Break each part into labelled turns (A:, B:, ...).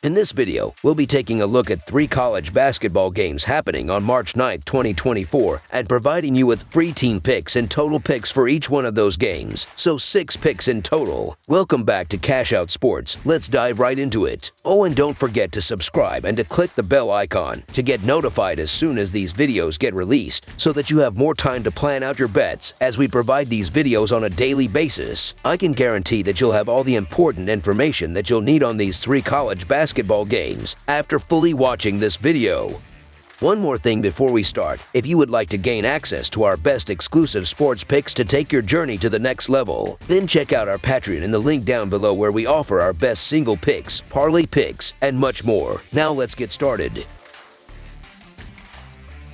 A: In this video, we'll be taking a look at 3 college basketball games happening on March 9, 2024, and providing you with free team picks and total picks for each one of those games, so 6 picks in total. Welcome back to Cash Out Sports. Let's dive right into it. Oh, and don't forget to subscribe and to click the bell icon to get notified as soon as these videos get released, so that you have more time to plan out your bets as we provide these videos on a daily basis. I can guarantee that you'll have all the important information that you'll need on these 3 college basketball games after fully watching this video. One more thing before we start: if you would like to gain access to our best exclusive sports picks to take your journey to the next level, then check out our Patreon in the link down below, where we offer our best single picks, parlay picks, and much more. Now let's get started.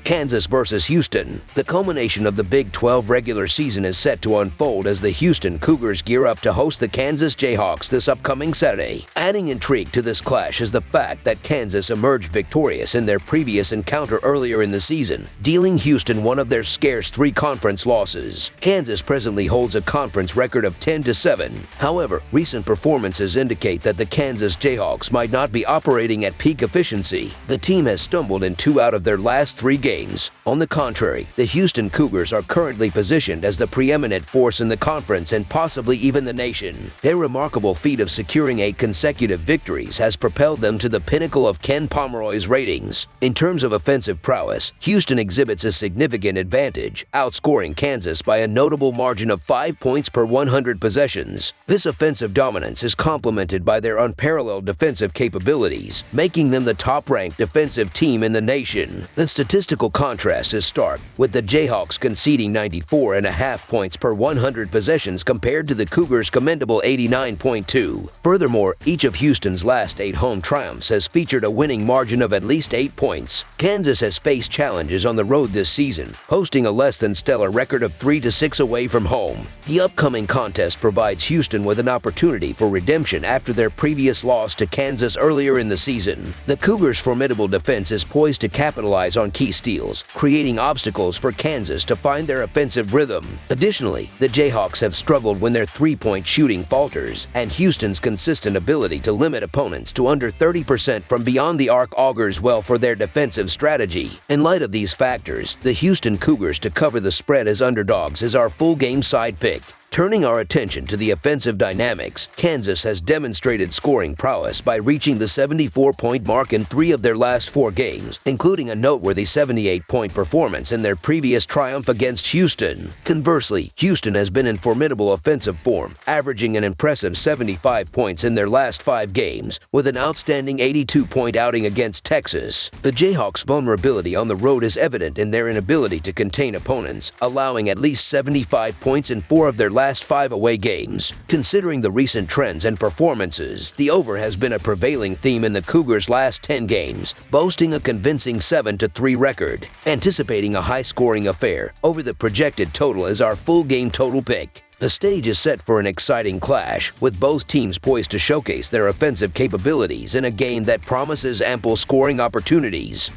A: Kansas versus Houston. The culmination of the Big 12 regular season is set to unfold as the Houston Cougars gear up to host the Kansas Jayhawks this upcoming Saturday. Adding intrigue to this clash is the fact that Kansas emerged victorious in their previous encounter earlier in the season, dealing Houston one of their scarce 3 conference losses. Kansas presently holds a conference record of 10-7. However, recent performances indicate that the Kansas Jayhawks might not be operating at peak efficiency. The team has stumbled in 2 out of their last 3 games. On the contrary, the Houston Cougars are currently positioned as the preeminent force in the conference and possibly even the nation. Their remarkable feat of securing 8 consecutive victories has propelled them to the pinnacle of Ken Pomeroy's ratings. In terms of offensive prowess, Houston exhibits a significant advantage, outscoring Kansas by a notable margin of 5 points per 100 possessions. This offensive dominance is complemented by their unparalleled defensive capabilities, making them the top-ranked defensive team in the nation. The statistical contrast is stark, with the Jayhawks conceding 94.5 points per 100 possessions compared to the Cougars' commendable 89.2. Furthermore, each of Houston's last 8 home triumphs has featured a winning margin of at least 8 points. Kansas has faced challenges on the road this season, posting a less than stellar record of 3-6 away from home. The upcoming contest provides Houston with an opportunity for redemption after their previous loss to Kansas earlier in the season. The Cougars' formidable defense is poised to capitalize on key steals, creating obstacles for Kansas to find their offensive rhythm. Additionally, the Jayhawks have struggled when their 3-point shooting falters, and Houston's consistent ability to limit opponents to under 30% from beyond the arc augurs well for their defensive strategy. In light of these factors, the Houston Cougars to cover the spread as underdogs is our full game side pick. Turning our attention to the offensive dynamics, Kansas has demonstrated scoring prowess by reaching the 74-point mark in 3 of their last 4 games, including a noteworthy 78-point performance in their previous triumph against Houston. Conversely, Houston has been in formidable offensive form, averaging an impressive 75 points in their last 5 games, with an outstanding 82-point outing against Texas. The Jayhawks' vulnerability on the road is evident in their inability to contain opponents, allowing at least 75 points in 4 of their last 5 away games. Considering the recent trends and performances, the over has been a prevailing theme in the Cougars' last 10 games, boasting a convincing 7-3 record. Anticipating a high-scoring affair, over the projected total is our full game total pick. The stage is set for an exciting clash, with both teams poised to showcase their offensive capabilities in a game that promises ample scoring opportunities.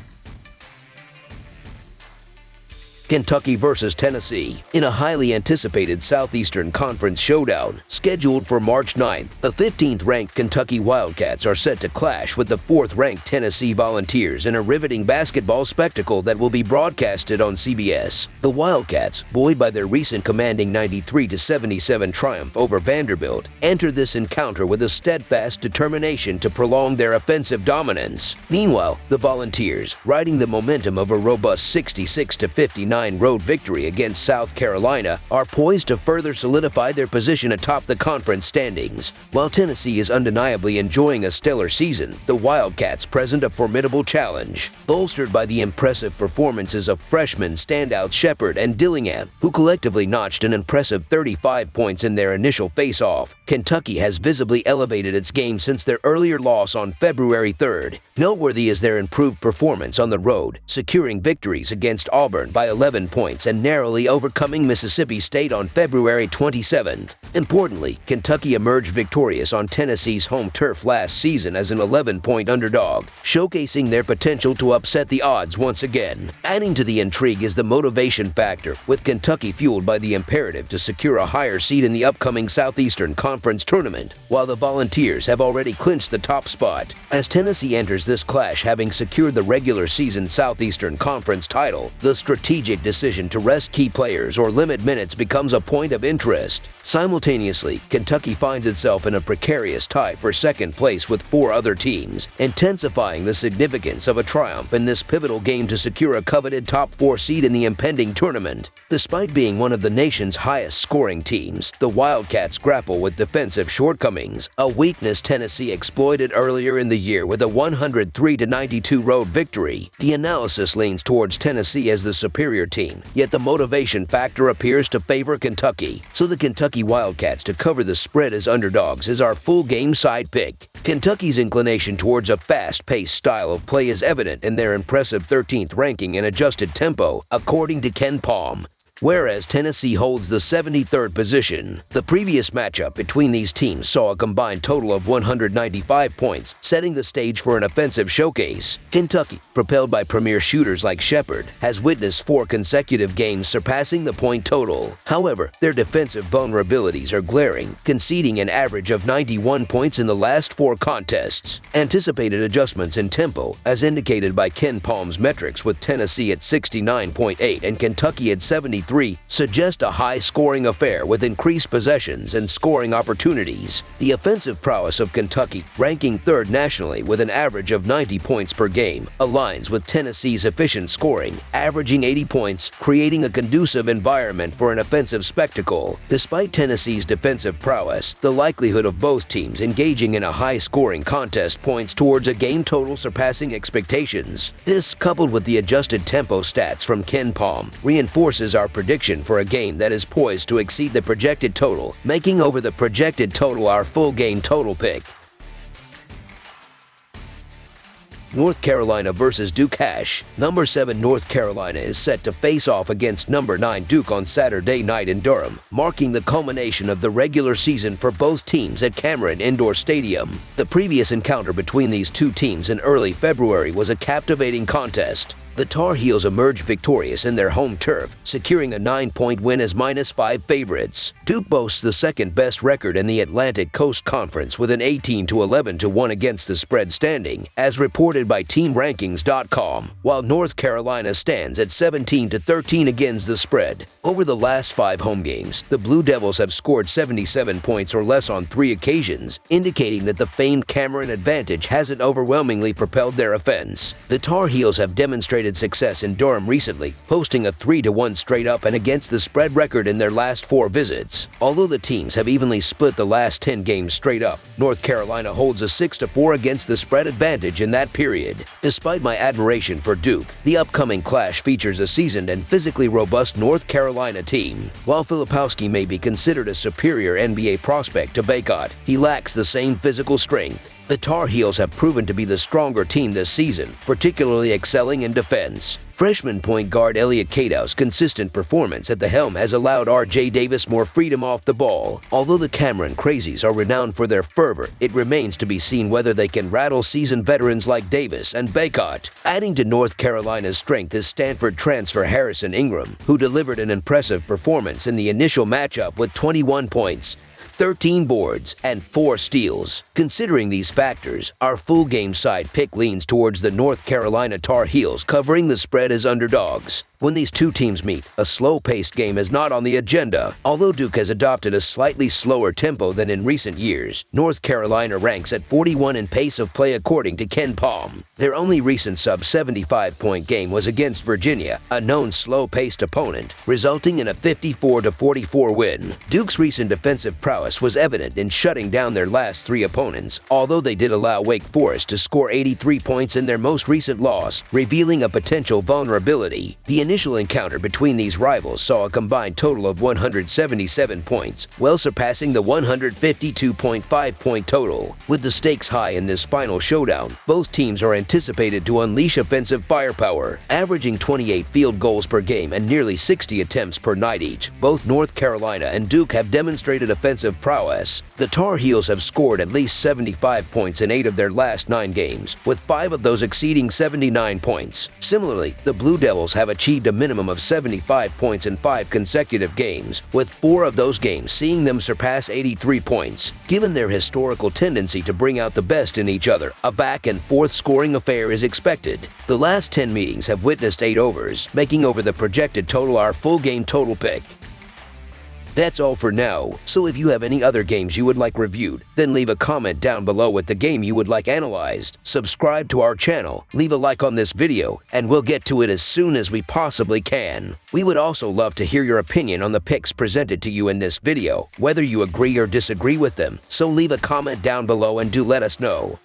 A: Kentucky versus Tennessee. In a highly anticipated Southeastern Conference showdown scheduled for March 9th, the 15th-ranked Kentucky Wildcats are set to clash with the 4th-ranked Tennessee Volunteers in a riveting basketball spectacle that will be broadcasted on CBS. The Wildcats, buoyed by their recent commanding 93-77 triumph over Vanderbilt, enter this encounter with a steadfast determination to prolong their offensive dominance. Meanwhile, the Volunteers, riding the momentum of a robust 66-59 road victory against South Carolina, are poised to further solidify their position atop the conference standings. While Tennessee is undeniably enjoying a stellar season, the Wildcats present a formidable challenge. Bolstered by the impressive performances of freshmen standouts Shepard and Dillingham, who collectively notched an impressive 35 points in their initial face-off, Kentucky has visibly elevated its game since their earlier loss on February 3rd. Noteworthy is their improved performance on the road, securing victories against Auburn by 11 points and narrowly overcoming Mississippi State on February 27th. Importantly, Kentucky emerged victorious on Tennessee's home turf last season as an 11-point underdog, showcasing their potential to upset the odds once again. Adding to the intrigue is the motivation factor, with Kentucky fueled by the imperative to secure a higher seed in the upcoming Southeastern Conference tournament, while the Volunteers have already clinched the top spot. As Tennessee enters this clash having secured the regular season Southeastern Conference title, the strategic decision to rest key players or limit minutes becomes a point of interest. Simultaneously, Kentucky finds itself in a precarious tie for second place with 4 other teams, intensifying the significance of a triumph in this pivotal game to secure a coveted top 4 seed in the impending tournament. Despite being one of the nation's highest-scoring teams, the Wildcats grapple with defensive shortcomings, a weakness Tennessee exploited earlier in the year with a 103-92 road victory. The analysis leans towards Tennessee as the superior team, yet the motivation factor appears to favor Kentucky, so the Kentucky Wildcats to cover the spread as underdogs is our full game side pick. Kentucky's inclination towards a fast-paced style of play is evident in their impressive 13th ranking in adjusted tempo, according to Ken Palm, whereas Tennessee holds the 73rd position. The previous matchup between these teams saw a combined total of 195 points, setting the stage for an offensive showcase. Kentucky, propelled by premier shooters like Shepard, has witnessed 4 consecutive games surpassing the point total. However, their defensive vulnerabilities are glaring, conceding an average of 91 points in the last 4 contests. Anticipated adjustments in tempo, as indicated by Ken Palm's metrics with Tennessee at 69.8 and Kentucky at 73, suggest a high-scoring affair with increased possessions and scoring opportunities. The offensive prowess of Kentucky, ranking 3rd nationally with an average of 90 points per game, aligns with Tennessee's efficient scoring, averaging 80 points, creating a conducive environment for an offensive spectacle. Despite Tennessee's defensive prowess, the likelihood of both teams engaging in a high-scoring contest points towards a game total surpassing expectations. This, coupled with the adjusted tempo stats from Ken Palm, reinforces our prediction for a game that is poised to exceed the projected total, making over the projected total our full game total pick. North Carolina versus Duke Hash. Number 7 North Carolina is set to face off against number 9 Duke on Saturday night in Durham, marking the culmination of the regular season for both teams at Cameron Indoor Stadium. The previous encounter between these two teams in early February was a captivating contest. The Tar Heels emerged victorious in their home turf, securing a 9-point win as -5 favorites. Duke boasts the second-best record in the Atlantic Coast Conference with an 18-11-1 against the spread standing, as reported by TeamRankings.com, while North Carolina stands at 17-13 against the spread. Over the last 5 home games, the Blue Devils have scored 77 points or less on 3 occasions, indicating that the famed Cameron advantage hasn't overwhelmingly propelled their offense. The Tar Heels have demonstrated success in Durham recently, posting a 3-1 straight-up and against the spread record in their last 4 visits. Although the teams have evenly split the last 10 games straight up, North Carolina holds a 6-4 against the spread advantage in that period. Despite my admiration for Duke, the upcoming clash features a seasoned and physically robust North Carolina team. While Filipowski may be considered a superior NBA prospect to Bacot, he lacks the same physical strength. The Tar Heels have proven to be the stronger team this season, particularly excelling in defense. Freshman point guard Elliot Kadow's consistent performance at the helm has allowed R.J. Davis more freedom off the ball. Although the Cameron Crazies are renowned for their fervor, it remains to be seen whether they can rattle seasoned veterans like Davis and Bacot. Adding to North Carolina's strength is Stanford transfer Harrison Ingram, who delivered an impressive performance in the initial matchup with 21 points, 13 boards, and 4 steals. Considering these factors, our full game side pick leans towards the North Carolina Tar Heels covering the spread as underdogs. When these two teams meet, a slow-paced game is not on the agenda. Although Duke has adopted a slightly slower tempo than in recent years, North Carolina ranks at 41 in pace of play according to Ken Palm. Their only recent sub-75-point game was against Virginia, a known slow-paced opponent, resulting in a 54-44 win. Duke's recent defensive prowess was evident in shutting down their last 3 opponents, although they did allow Wake Forest to score 83 points in their most recent loss, revealing a potential vulnerability. The initial encounter between these rivals saw a combined total of 177 points, well surpassing the 152.5-point total. With the stakes high in this final showdown, both teams are anticipated to unleash offensive firepower, averaging 28 field goals per game and nearly 60 attempts per night each. Both North Carolina and Duke have demonstrated offensive prowess. The Tar Heels have scored at least 75 points in 8 of their last 9 games, with 5 of those exceeding 79 points. Similarly, the Blue Devils have achieved a minimum of 75 points in 5 consecutive games, with 4 of those games seeing them surpass 83 points. Given their historical tendency to bring out the best in each other, a back-and-forth scoring affair is expected. The last 10 meetings have witnessed 8 overs, making over the projected total our full game total pick. That's all for now, so if you have any other games you would like reviewed, then leave a comment down below with the game you would like analyzed. Subscribe to our channel, leave a like on this video, and we'll get to it as soon as we possibly can. We would also love to hear your opinion on the picks presented to you in this video, whether you agree or disagree with them, so leave a comment down below and do let us know.